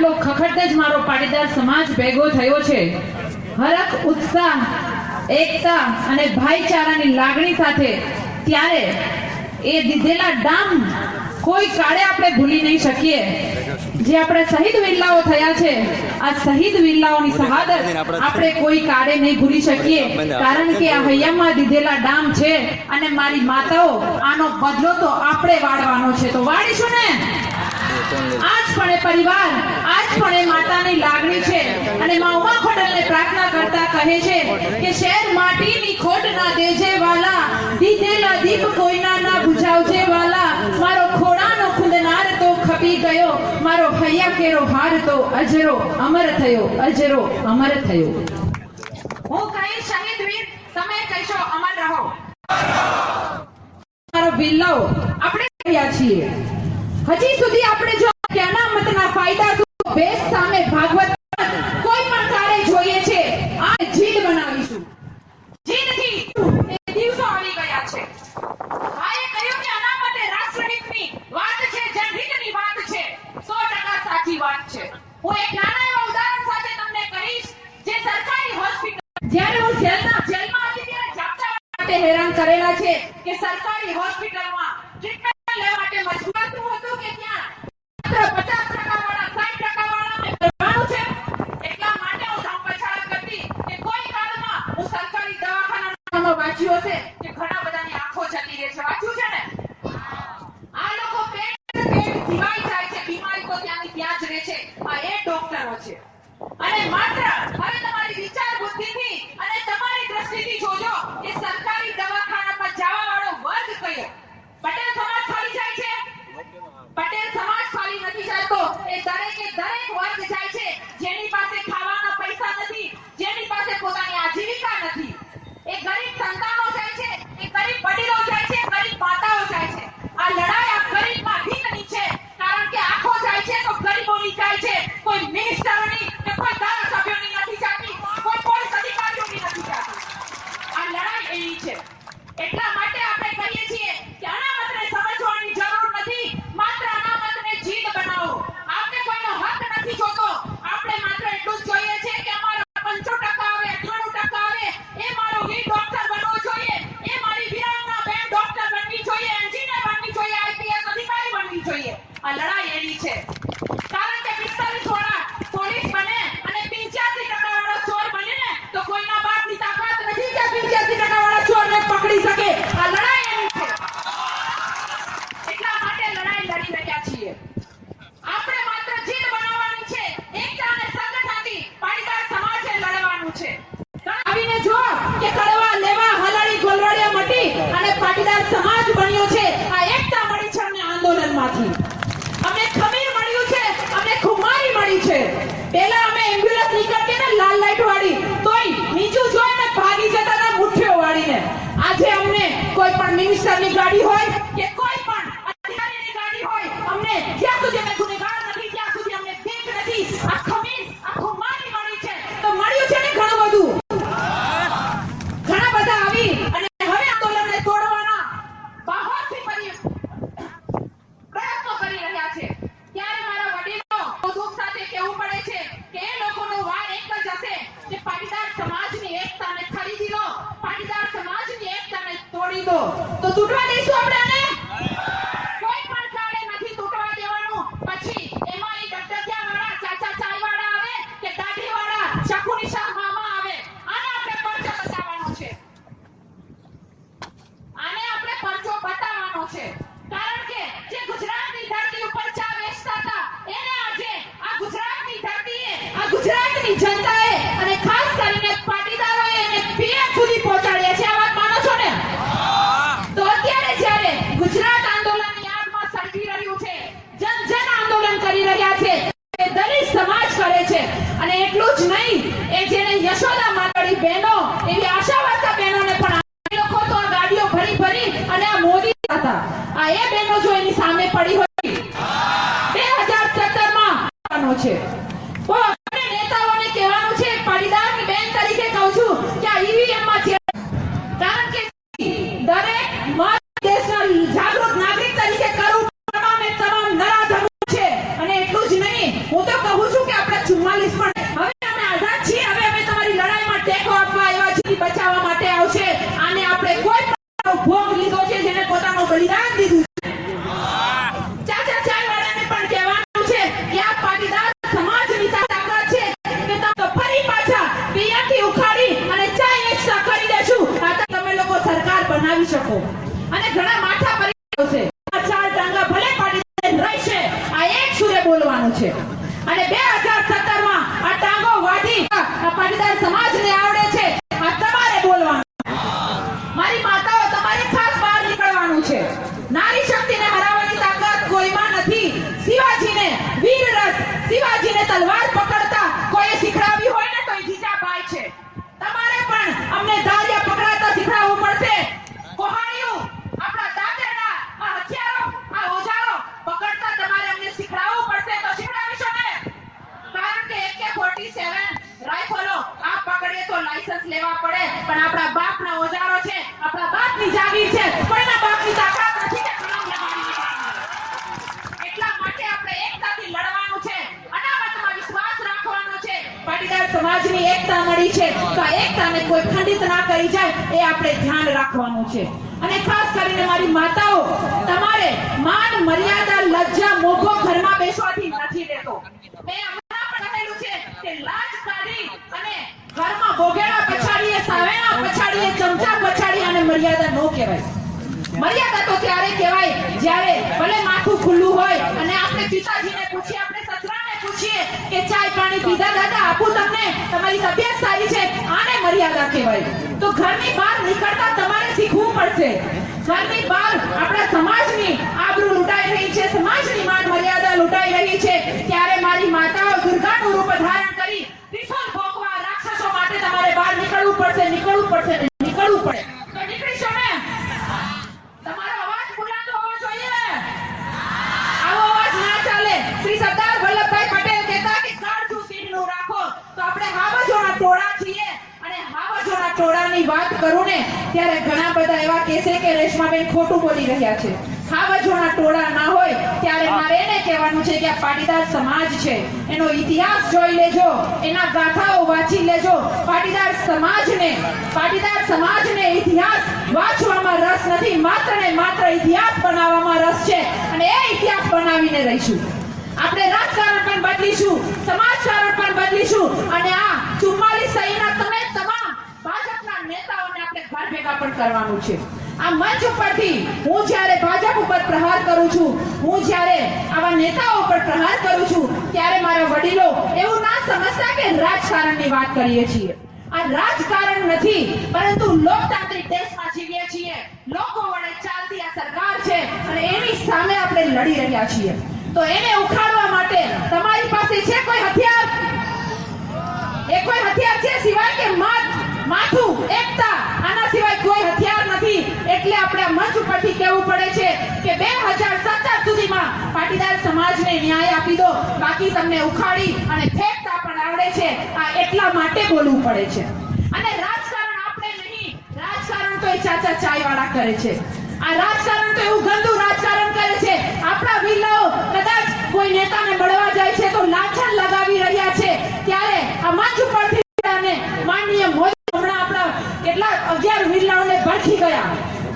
આટલો ખખડતે જ મારો પાટીદાર સમાજ ભેગો થયો છે હરખ ઉત્સાહ એકતા અને ભાઈચારાની લાગણી સાથે, ત્યારે એ દીધેલા ડામ કોઈ કાળે આપણે ભૂલી નહીં શકીએ. જે આપણે શહીદ વીરલાઓ થયા છે, આ શહીદ વીરલાઓની શહાદત આપણે કોઈ કાળે નહીં ભૂલી શકીએ, કારણ કે આ હૈયામાં દીધેલા ડામ છે અને મારી માતાઓ આનો બદલો તો આપણે વાળવાનો છે, તો વાળીશું ને. આજ પણ એ પરિવાર, આજ પણ એ માતાની લાગણી છે. અને માં ઉમા ખોડલને પ્રાર્થના કરતા કહે છે કે શેર માટીની ખોટ ના દેજે વાલા, દીધેલા દીપ કોઈના ના બુઝાવજે વાલા, મારો ખોડાનો ખુંદનાર તો ખપી ગયો, મારો હૈયા કેરો હાર તો અજરો અમર થયો, અજરો અમર થયો. હું કહીશ શહીદ વીર, તમે કહેશો અમર રહો. મારો બિલ્લાઓ આપણે રહ્યા છીએ, હજી સુધી આપણે જો અનામતના ફાયદા ભેસ સામે ભાગવત કોઈ પણ કાળે જોઈએ છે, આ જીદ બનાવીશું. જીદથી એ દિવસો આવી ગયા છે. ભાઈએ કહ્યું કે અનામત એ રાષ્ટ્રહિતની વાત છે, જનહિતની વાત છે, 100% સાચી વાત છે. હું એક નાના એવા ઉદાહરણ સાથે તમને કહીશ. જે સરકારી હોસ્પિટલ, જ્યારે હું જેલમાં હતી ત્યારે જાપતા માટે હેરાન કરેલા છે કે સરકારી હોસ્પિટલમાં ટ્રીટમેન્ટ લેવા માટે મજબૂર હતું કે ત્યાં 50% વાળા 60% વાળાને કરવાનું છે. એટલા માટે હું ધામ પછાડા કરતી કે કોઈ કાળમાં હું સરકારી દવાખાનામાં વાંચ્યું હશે કે ઘણા બધાની આંખો જતી રહે છે. વાંચ્યું છે ને? આ લોકો પેટ દિવાઈ જાય છે, બીમારી તો ત્યાંની ત્યાં જ રહે છે. આ એ ડોક્ટરો છે. અને માત્ર હવે તમારી વિચાર બુદ્ધિથી અને તમારી દ્રષ્ટિથી જોજો કે સરકારી દવાખાનામાં જવા વાળો વર્ગ કયો. પટેલ સમાજ ખાલી જાય છે? પટેલ સમાજ ખાલી નથી જતો. એ દરેકે દરેક વર્ગ જાય છે જેની પાસે ખાવાના પૈસા નથી, જેની પાસે પોતાની આજીવિકા નથી. એ ગરીબ સંતાનો જાય છે, એ ગરીબ વડીલો જાય છે, ગરીબ માતાઓ જાય છે. આ લડાઈ આ ગરીબમાં હિતની છે, કારણ કે આખો જાય છે તો ગરીબોની જાય છે. કોઈ મિનિસ્ટરોની કે કોઈ ધારાસભ્યોની નથી જાતી, કોઈ પોલીસ અધિકારીઓની નથી જાતી. આ લડાઈ એવી છે. એટલા માટે આપણે કહીએ છીએ કે અનામતને સમજવાની જરૂર નથી, માત્ર અનામતને જીદ બનાવો. આપણે કોઈનો હક નથી જોતો, આપણે માત્ર એટલું જ જોઈએ છે કે અમારો 95% આવે, 98% આવે, એ મારો વીર ડોક્ટર બનવો જોઈએ, એ મારી વીરાંગના બેન ડોક્ટર બનવી જોઈએ, એન્જિનિયર બનવી જોઈએ, આઈપીએસ અધિકારી બનવી જોઈએ. આ લડાઈ એવી છે. કારણ કે 45 વાળા પોલીસ બને અને 85% વાળો ચોર બને ને તો કોઈના બાપની તાકાત નથી કે 85% વાળા ચોરને પકડી શકે. આ લડાઈ એવી છે. એટલા માટે લડાઈ લડી રહ્યા છીએ. આપણે માત્ર જીદ બનાવવાની છે, એકતા અને સંગઠનથી પાટીદાર સમાજે લડવાનું છે. આવીને જો કે કડવા લેવા હલાડી ગોલવાડિયા મટી અને પાટીદાર સમાજ બન્યો છે. આ એકતા મળી છે અમને આંદોલનમાંથી. અમને ખમીર મળ્યું છે, અમને ખુમારી મળી છે. પહેલા અમે એમ્બ્યુલન્સ નીકળતી ને લાલ લાઈટ વાળી તોય નીચું જોઈને ભાગી જતા હતા મુઠ્ઠીઓ વાળીને. આજે અમને કોઈ પણ મિનિસ્ટરની ગાડી હોય કે કોઈ પણ અધિકારીની ગાડી હોય, અમને જ્યાં સુધી અમે ગુનેગાર નથી ત્યાં સુધી અમને ભીખ નથી. આ ખમીર, આ ખુમારી મળી છે. તો મળ્યું છે ને ઘણું બધું. ઘણા બધા આવી અને હવે આંદોલનને તોડવાના બહારથી પ્રયત્નો કરી રહ્યા છે. ત્યારે મારા વડીલો દુઃખ સાથે કહેવું પડે છે કે એ લોકોનો વાર એક જ હશે કે પાટીદાર સમાજની એકતાને ખરીદી લો, પાટીદાર સમાજની એકતાને તોડી દો. તો તૂટવા દઈશું આપણે આને? કોઈ પણ કાળે નથી તૂટવા દેવાનું. પછી એમાં એ ડગડગિયા વાળા, ચાચા ચાય વાળા આવે કે દાઢી વાળા, ચાકુની શાહ મામા આવે, આને આપણે પરચો બતાવવાનો છે. આને આપણે પરચો બતાવવાનો છે. કારણ કે જે ગુજરાતની ધરતી ઉપર ચા વેચતા હતા એને આજે આ ગુજરાતની ધરતીએ, આ ગુજરાતની જનતાએ અને ખાસ કરીને પાટીદારોએ એને પીએમ સુધી પહોંચાડ્યા છે. આ વાત માનો છો ને? તો અત્યારે જ્યારે ગુજરાત આંદોલનની યાદમાં સળગી રહ્યું છે, જન જન આંદોલન કરી રહ્યા છે, એ દલિત સમાજ કરે છે. અને એટલું જ નહીં, એ જેને યશોદા મારવાડી બહેનો, એવી આશાવાર્તા બહેનોને પણ લોકો તો આ ગાડીઓ ભરી ભરી અને આ મોદી હતા. આ એ બહેનો જો એની સામે પડી હોય 2017 માં છે. તો આપણે નેતાઓને કહેવાનું છે, પાટીદારની બેન તરીકે કહું છું કે આ ઈવીએમ માં છે. કારણ કે દરેક મત દેશના જાગૃત નાગરિક તરીકે કરવું તમામ નરાધમો છે. અને એટલું જ નહીં, હું તો કહું છું છે અને 2017 માં આ ટાંગો વાઢી આ પાટીદાર સમાજને આવડે છે આ તમારે બોલવાનું. મારી માતાઓ તમારે ખાસ બહાર નીકળવાનું છે. નારી શક્તિને હરાવવાની તાકાત કોઈમાં નથી. શિવાજીને વીર રસ, શિવાજીને તલવાર પકડતા કોઈ શીખડાવી હોય ને તો એ જીજાબાઈ છે. તમારે પણ અમને ધારિયા પકડાતા શીખડાવવું પડશે. કોહાણીઓ આપણા દાદરના આ હથિયારો આ ઓજારો પકડતા તમારે અમને શીખડાવવું પડશે તો શીખડાવીશો ને? કારણ કે AK-47 રાઇફલો આ પકડીએ તો લાયસન્સ લેવા પડે પણ આપણા બાપના ઓજારો છે, આપણા બાપની જાગીર છે, કોઈના બાપની તાકાત નથી કે કલમ લગાવી દેવાની. એટલા માટે આપણે એકતાથી લડવાનું છે, અનામતમાં વિશ્વાસ રાખવાનો છે. પાટીદાર સમાજની એકતા મળી છે તો આ એકતાને કોઈ ખંડિત ના કરી જાય એ આપણે ધ્યાન રાખવાનું છે. અને ખાસ કરીને મારી માતાઓ તમારે માન મર્યાદા લજ્જા મોભો ઘરમાં બેસવાથી નથી લેતો. મેં હમણાં પણ કહેલું છે કે લાજ કાઢી અને ઘરમાં બોગેડા પછાડીએ, સાવેણા પછાડીએ, ચમચા પછાડી અને મર્યાદા નો કહેવાય. મર્યાદા તો ત્યારે કહેવાય જ્યારે ભલે માથું ખુલ્લું હોય અને આપણે પિતાજીને પૂછીએ, આપણે સસરાને પૂછીએ કે ચાય પાણી પીધા દાદા, આપું તમને, તમારી તબિયત સારી છે, આને મર્યાદા કહેવાય. તો ઘરની બહાર નીકળતા તમારે શીખવું પડશે. ઘરની બહાર આપણા સમાજની આબરૂ લૂંટાઈ રહી છે, સમાજની માન મર્યાદા લૂંટાઈ રહી છે. ત્યારે મારી માતાઓ દુર્ગાનું રૂપ ધારણ કરી ત્રિશૂલ ભોગવા રાક્ષસો માટે તમારે બહાર નીકળવું પડશે, નીકળવું પડશે, નીકળવું પડે. તો નીકળીશો ને? તમારો અવાજ બુલંદ હોવો જોઈએ. આવો અવાજ ના ચાલે. શ્રી સરદાર વલ્લભભાઈ પટેલ કહેતા કે કાળજું સીધનું રાખો. તો આપણે હાવજોના ટોળા છીએ અને હાવજોના ટોળાની વાત કરું ને ત્યારે ઘણા બધા એવા કહેશે કે રેશમાબેન ખોટું બોલી રહ્યા છે. હાવજોના ટોળા ના હોય ત્યારે મારે એને કહેવાનું છે કે આ પાટીદાર સમાજ છે, એનો ઇતિહાસ જોઈ લેજો, એના ગાથાઓ વાંચી લેજો. પાટીદાર સમાજને ઇતિહાસ વાંચવામાં રસ નથી, માત્ર ને માત્ર ઇતિહાસ બનાવવામાં રસ છે અને એ ઇતિહાસ બનાવીને રહીશું. આપણે રાજકારણ પણ બદલીશું, સમાજકારણ પણ બદલીશું અને આ 44 સહીના તમે તમામ ભાજપના નેતાઓને આપણે ઘર ભેગા પણ કરવાનું છે. આ મંચ ઉપરથી હું જ્યારે ભાજપ ઉપર પ્રહાર કરું છું, હું જ્યારે આવા નેતાઓ ઉપર પ્રહાર કરું છું ત્યારે મારા વડીલો એવું ના સમજતા કે રાજકારણની વાત કરીએ છીએ. આ રાજકારણ નથી પરંતુ લોકતાંત્રિક દેશમાં જીવીએ છીએ. લોકો વડે ચાલતી આ સરકાર છે અને એની સામે આપણે લડી રહ્યા છીએ. તો એને ઉખાડવા માટે તમારી પાસે છે કોઈ હથિયાર? એ કોઈ હથિયાર છે સિવાય કે માથું, એકતા? આના સિવાય કોઈ હથિયાર નથી. એટલે આપણે આ મંચ ઉપરથી કહેવું પડે છે કે 2017 સુધીમાં પાટીદાર સમાજને ન્યાય આપી દો, બાકી તમને ઉખાડી અને ફેંકતા પણ આવડે છે. આ એટલા માટે બોલવું પડે છે. અને રાજકારણ આપણે નહીં, રાજકારણ તો એ ચાચા ચાયવાળા કરે છે. આ રાજકારણ તો એવું ગંદુ રાજકારણ કરે છે. આપણા વિલાઓ કદાચ કોઈ નેતાને મળવા જાય છે તો લાંછન લગાવી રહ્યા છે. ત્યારે આ મંચ ઉપરથી માનનીય મોદી હમણાં આપણા કેટલા 11 વિલાઓને ભડકી ગયા.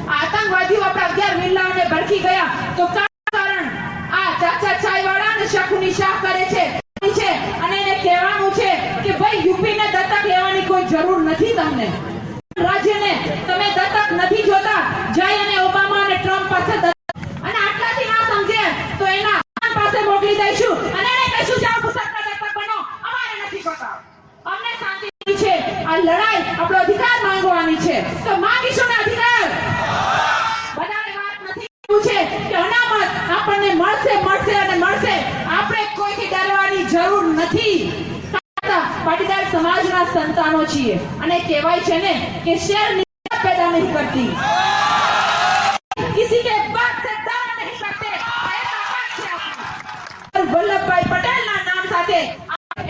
આ આતંકવાદીઓ આપણા 11 વિલાઓને ભડકી ગયા. તો કારણ આ ચાચા ચાયવાળા અને શકુની શાહ કરે છે અને એને કહેવાનું છે કે ભાઈ યુપીને દત્તક લેવાની કોઈ જરૂર નથી. તમને રાજ્યને તમે દત્તક નથી જોતા, જય અને ઓબામા અને ટ્રમ્પ પાસે અને આટલાથી ના સમજે તો એના પાસે મોકલી દઈશું અને એને કહીશું જાઓ પુસ્તકના દત્તક બનો, અમારે નથી જોતા. અમને શાંતિ છે. આ લડાઈ આપણો અધિકાર માંગવાની છે તો માંગીશું ને અધિકાર. બધાને વાત નથી છે કે અનામત આપણને મળશે અને મળશે. આપણે કોઈથી ડરવાની જરૂર નથી. પાટીદાર સમાજના સંતાનો છીએ અને કહેવાય છે ને કે શેર પેદા નહીં કરતી, કિસી કે બાત સે ડર નહીં કરતે. વલ્લભભાઈ પટેલના નામ સાથે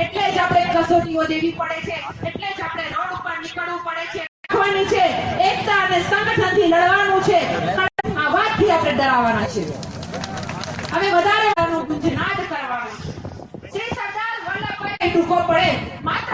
એટલે જ આપણે કસોટીઓ દેવી પડે છે, એટલે જ આપણે રોડ ઉપર નીકળવું પડે છે. રાખવાની છે એકતા અને સંગઠનથી લડવાનું છે. આ વાતથી આપણે ડરાવવાના છે. હવે વધારે ગુંજનાદ કરવાનું છે. શ્રી સરદાર વલ્લભભાઈ ટૂંકો પડે માત્ર